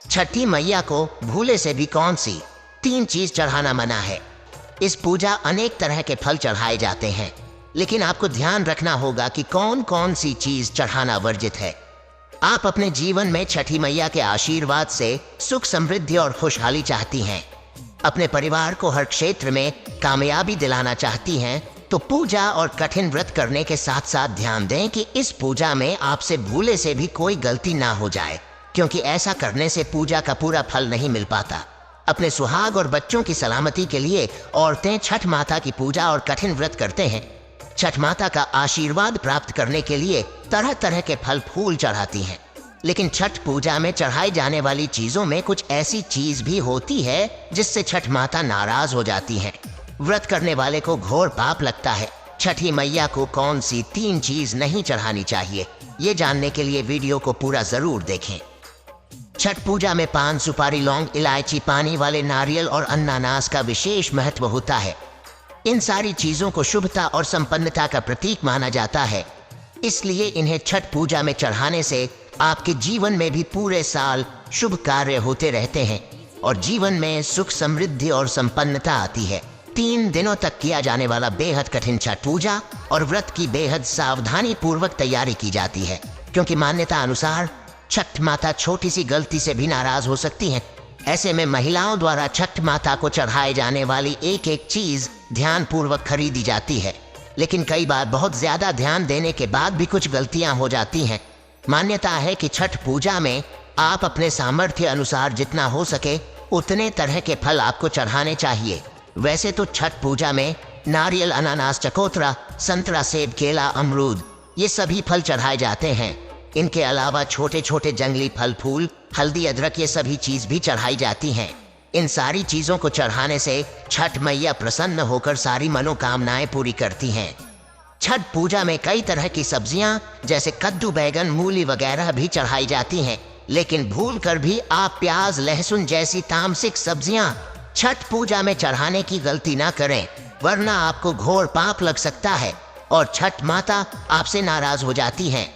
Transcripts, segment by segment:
छठी मैया को भूले से भी कौन सी 3 चीज चढ़ाना मना है। इस पूजा अनेक तरह के फल चढ़ाए जाते हैं, लेकिन आपको ध्यान रखना होगा कि कौन कौन सी चीज चढ़ाना वर्जित है। आप अपने जीवन में छठी मैया के आशीर्वाद से सुख समृद्धि और खुशहाली चाहती हैं, अपने परिवार को हर क्षेत्र में कामयाबी दिलाना चाहती हैं, तो पूजा और कठिन व्रत करने के साथ साथ ध्यान दें कि इस पूजा में आपसे भूले से भी कोई गलती ना हो जाए, क्योंकि ऐसा करने से पूजा का पूरा फल नहीं मिल पाता। अपने सुहाग और बच्चों की सलामती के लिए औरतें छठ माता की पूजा और कठिन व्रत करते हैं। छठ माता का आशीर्वाद प्राप्त करने के लिए तरह तरह के फल फूल चढ़ाती हैं, लेकिन छठ पूजा में चढ़ाई जाने वाली चीजों में कुछ ऐसी चीज भी होती है जिससे छठ माता नाराज हो जाती हैं। व्रत करने वाले को घोर पाप लगता है। छठी मैया को कौन सी 3 चीज नहीं चढ़ानी चाहिए, ये जानने के लिए वीडियो को पूरा जरूर देखें। छठ पूजा में पान, सुपारी, लौंग, इलायची, पानी वाले नारियल और अनानास का विशेष महत्व होता है। इन सारी चीजों को शुभता और संपन्नता का प्रतीक माना जाता है, इसलिए इन्हें छठ पूजा में चढ़ाने से आपके जीवन में भी पूरे साल शुभ कार्य होते रहते हैं और जीवन में सुख समृद्धि और संपन्नता आती है। 3 दिनों तक किया जाने वाला बेहद कठिन छठ पूजा और व्रत की बेहद सावधानी पूर्वक तैयारी की जाती है, क्योंकि मान्यता अनुसार छठ माता छोटी सी गलती से भी नाराज हो सकती हैं। ऐसे में महिलाओं द्वारा छठ माता को चढ़ाए जाने वाली एक एक चीज ध्यान पूर्वक खरीदी जाती है, लेकिन कई बार बहुत ज्यादा ध्यान देने के बाद भी कुछ गलतियां हो जाती हैं। मान्यता है कि छठ पूजा में आप अपने सामर्थ्य अनुसार जितना हो सके उतने तरह के फल आपको चढ़ाने चाहिए। वैसे तो छठ पूजा में नारियल, अनानास, चकोतरा, संतरा, सेब, केला, अमरूद ये सभी फल चढ़ाए जाते हैं। इनके अलावा छोटे छोटे जंगली फल फूल, हल्दी, अदरक ये सभी चीज भी चढ़ाई जाती हैं। इन सारी चीजों को चढ़ाने से छठ मैया प्रसन्न होकर सारी मनोकामनाएं पूरी करती हैं। छठ पूजा में कई तरह की सब्जियां जैसे कद्दू, बैगन, मूली वगैरह भी चढ़ाई जाती हैं, लेकिन भूलकर भी आप प्याज, लहसुन जैसी तामसिक सब्जियां छठ पूजा में चढ़ाने की गलती ना करें, वरना आपको घोर पाप लग सकता है और छठ माता आपसे नाराज हो जाती हैं।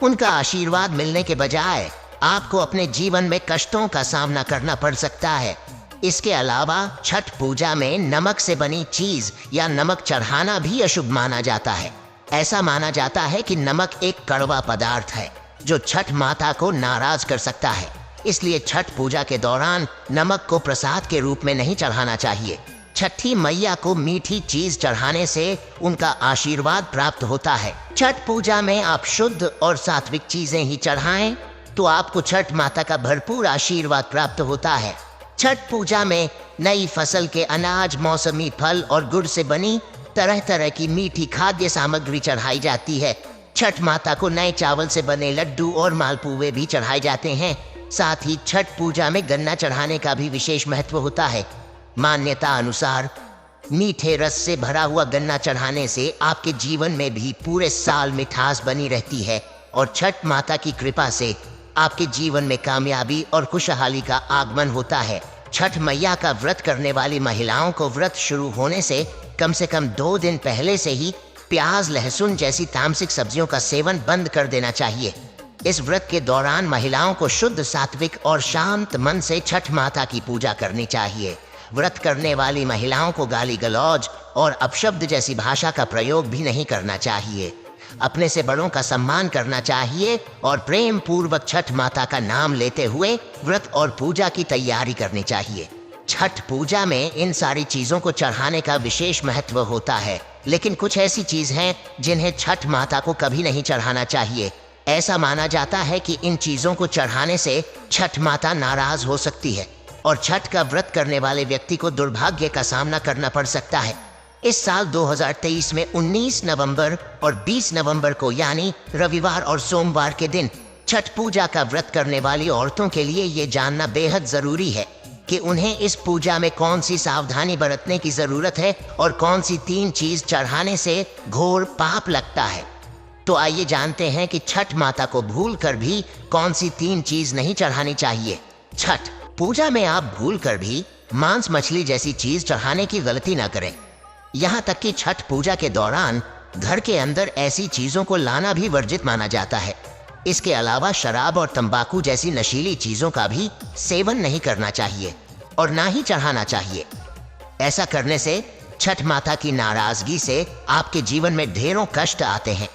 उनका आशीर्वाद मिलने के बजाय आपको अपने जीवन में कष्टों का सामना करना पड़ सकता है। इसके अलावा छठ पूजा में नमक से बनी चीज या नमक चढ़ाना भी अशुभ माना जाता है। ऐसा माना जाता है कि नमक एक कड़वा पदार्थ है जो छठ माता को नाराज कर सकता है, इसलिए छठ पूजा के दौरान नमक को प्रसाद के रूप में नहीं चढ़ाना चाहिए। छठी मैया को मीठी चीज चढ़ाने से उनका आशीर्वाद प्राप्त होता है। छठ पूजा में आप शुद्ध और सात्विक चीजें ही चढ़ाएं तो आपको छठ माता का भरपूर आशीर्वाद प्राप्त होता है। छठ पूजा में नई फसल के अनाज, मौसमी फल और गुड़ से बनी तरह तरह की मीठी खाद्य सामग्री चढ़ाई जाती है। छठ माता को नए चावल से बने लड्डू और मालपुए भी चढ़ाए जाते हैं। साथ ही छठ पूजा में गन्ना चढ़ाने का भी विशेष महत्व होता है। मान्यता अनुसार मीठे रस से भरा हुआ गन्ना चढ़ाने से आपके जीवन में भी पूरे साल मिठास बनी रहती है और छठ माता की कृपा से आपके जीवन में कामयाबी और खुशहाली का आगमन होता है। छठ मैया का व्रत करने वाली महिलाओं को व्रत शुरू होने से कम 2 दिन पहले से ही प्याज, लहसुन जैसी तामसिक सब्जियों का सेवन बंद कर देना चाहिए। इस व्रत के दौरान महिलाओं को शुद्ध, सात्विक और शांत मन से छठ माता की पूजा करनी चाहिए। व्रत करने वाली महिलाओं को गाली गलौज और अपशब्द जैसी भाषा का प्रयोग भी नहीं करना चाहिए। अपने से बड़ों का सम्मान करना चाहिए और प्रेम पूर्वक छठ माता का नाम लेते हुए व्रत और पूजा की तैयारी करनी चाहिए। छठ पूजा में इन सारी चीजों को चढ़ाने का विशेष महत्व होता है, लेकिन कुछ ऐसी चीज हैं जिन्हें छठ माता को कभी नहीं चढ़ाना चाहिए। ऐसा माना जाता है कि इन चीजों को चढ़ाने से छठ माता नाराज हो सकती है और छठ का व्रत करने वाले व्यक्ति को दुर्भाग्य का सामना करना पड़ सकता है। इस साल 2023 में 19 नवंबर और 20 नवंबर को यानी रविवार और सोमवार के दिन छठ पूजा का व्रत करने वाली औरतों के लिए ये जानना बेहद जरूरी है कि उन्हें इस पूजा में कौन सी सावधानी बरतने की जरूरत है और कौन सी 3 चीज चढ़ाने से घोर पाप लगता है। तो आइए जानते हैं कि छठ माता को भूल कर भी कौन सी 3 चीज नहीं चढ़ानी चाहिए। छठ पूजा में आप भूल कर भी मांस, मछली जैसी चीज चढ़ाने की गलती ना करें। यहाँ तक कि छठ पूजा के दौरान घर के अंदर ऐसी चीजों को लाना भी वर्जित माना जाता है। इसके अलावा शराब और तंबाकू जैसी नशीली चीजों का भी सेवन नहीं करना चाहिए और ना ही चढ़ाना चाहिए। ऐसा करने से छठ माता की नाराजगी से आपके जीवन में ढेरों कष्ट आते हैं।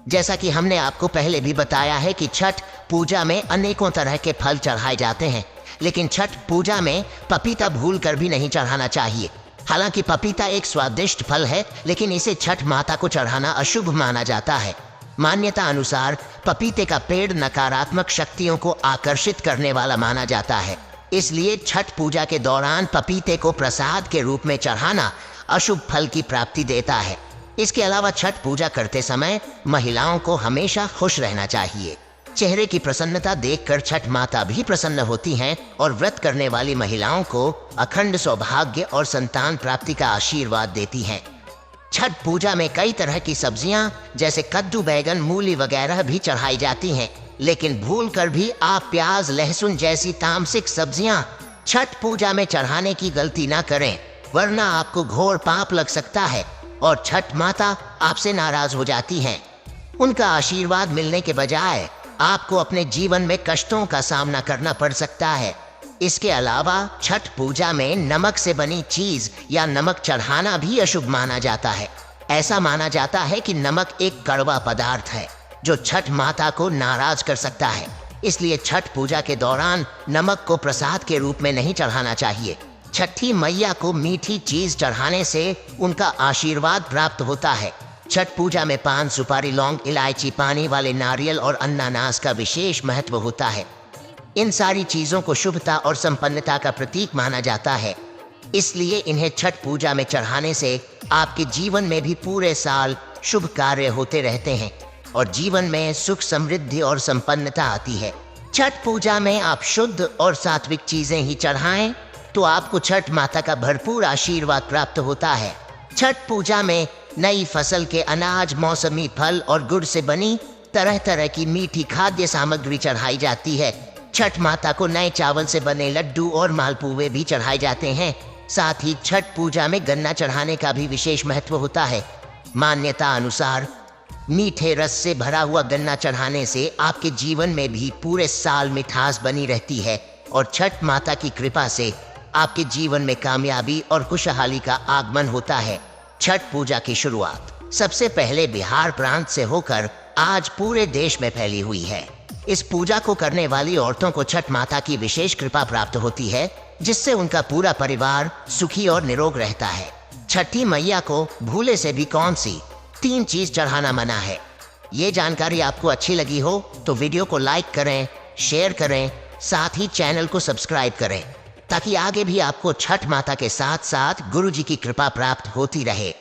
जैसा कि हमने आपको पहले भी बताया है कि छठ पूजा में अनेकों तरह के फल चढ़ाए जाते हैं, लेकिन छठ पूजा में पपीता भूलकर भी नहीं चढ़ाना चाहिए। हालांकि पपीता एक स्वादिष्ट फल है, लेकिन इसे छठ माता को चढ़ाना अशुभ माना जाता है। मान्यता अनुसार पपीते का पेड़ नकारात्मक शक्तियों को आकर्षित करने वाला माना जाता है, इसलिए छठ पूजा के दौरान पपीते को प्रसाद के रूप में चढ़ाना अशुभ फल की प्राप्ति देता है। इसके अलावा छठ पूजा करते समय महिलाओं को हमेशा खुश रहना चाहिए। चेहरे की प्रसन्नता देखकर छठ माता भी प्रसन्न होती हैं और व्रत करने वाली महिलाओं को अखंड सौभाग्य और संतान प्राप्ति का आशीर्वाद देती हैं। छठ पूजा में कई तरह की सब्जियां जैसे कद्दू, बैगन, मूली वगैरह भी चढ़ाई जाती हैं, लेकिन भूलकर भी आप प्याज, लहसुन जैसी तामसिक सब्जियां छठ पूजा में चढ़ाने की गलती ना करें, वरना आपको घोर पाप लग सकता है और छठ माता आपसे नाराज हो जाती हैं। उनका आशीर्वाद मिलने के बजाय आपको अपने जीवन में कष्टों का सामना करना पड़ सकता है। इसके अलावा छठ पूजा में नमक से बनी चीज या नमक चढ़ाना भी अशुभ माना जाता है। ऐसा माना जाता है कि नमक एक कड़वा पदार्थ है जो छठ माता को नाराज कर सकता है, इसलिए छठ पूजा के दौरान नमक को प्रसाद के रूप में नहीं चढ़ाना चाहिए। छठी मैया को मीठी चीज चढ़ाने से उनका आशीर्वाद प्राप्त होता है। छठ पूजा में पान, सुपारी, लौंग, इलायची, पानी वाले नारियल और अनानास का विशेष महत्व होता है। इन सारी चीजों को शुभता और संपन्नता का प्रतीक माना जाता है, इसलिए इन्हें छठ पूजा में चढ़ाने से आपके जीवन में भी पूरे साल शुभ कार्य होते रहते हैं और जीवन में सुख, समृद्धि और संपन्नता आती है। छठ पूजा में आप शुद्ध और सात्विक चीजें ही चढ़ाएं तो आपको छठ माता का भरपूर आशीर्वाद प्राप्त होता है। छठ पूजा में नई फसल के अनाज, मौसमी फल और गुड़ से बनी तरह तरह की मीठी खाद्य सामग्री चढ़ाई जाती है। छठ माता को नए चावल से बने लड्डू और मालपुए भी चढ़ाए जाते हैं। साथ ही छठ पूजा में गन्ना चढ़ाने का भी विशेष महत्व होता है। मान्यता अनुसार मीठे रस से भरा हुआ गन्ना चढ़ाने से आपके जीवन में भी पूरे साल मिठास बनी रहती है और छठ माता की कृपा से आपके जीवन में कामयाबी और खुशहाली का आगमन होता है। छठ पूजा की शुरुआत सबसे पहले बिहार प्रांत से होकर आज पूरे देश में फैली हुई है। इस पूजा को करने वाली औरतों को छठ माता की विशेष कृपा प्राप्त होती है, जिससे उनका पूरा परिवार सुखी और निरोग रहता है। छठी मैया को भूले से भी कौन सी 3 चीज चढ़ाना मना है। ये जानकारी आपको अच्छी लगी हो तो वीडियो को लाइक करें, शेयर करें, साथ ही चैनल को सब्सक्राइब करें ताकि आगे भी आपको छठ माता के साथ साथ गुरु जी की कृपा प्राप्त होती रहे।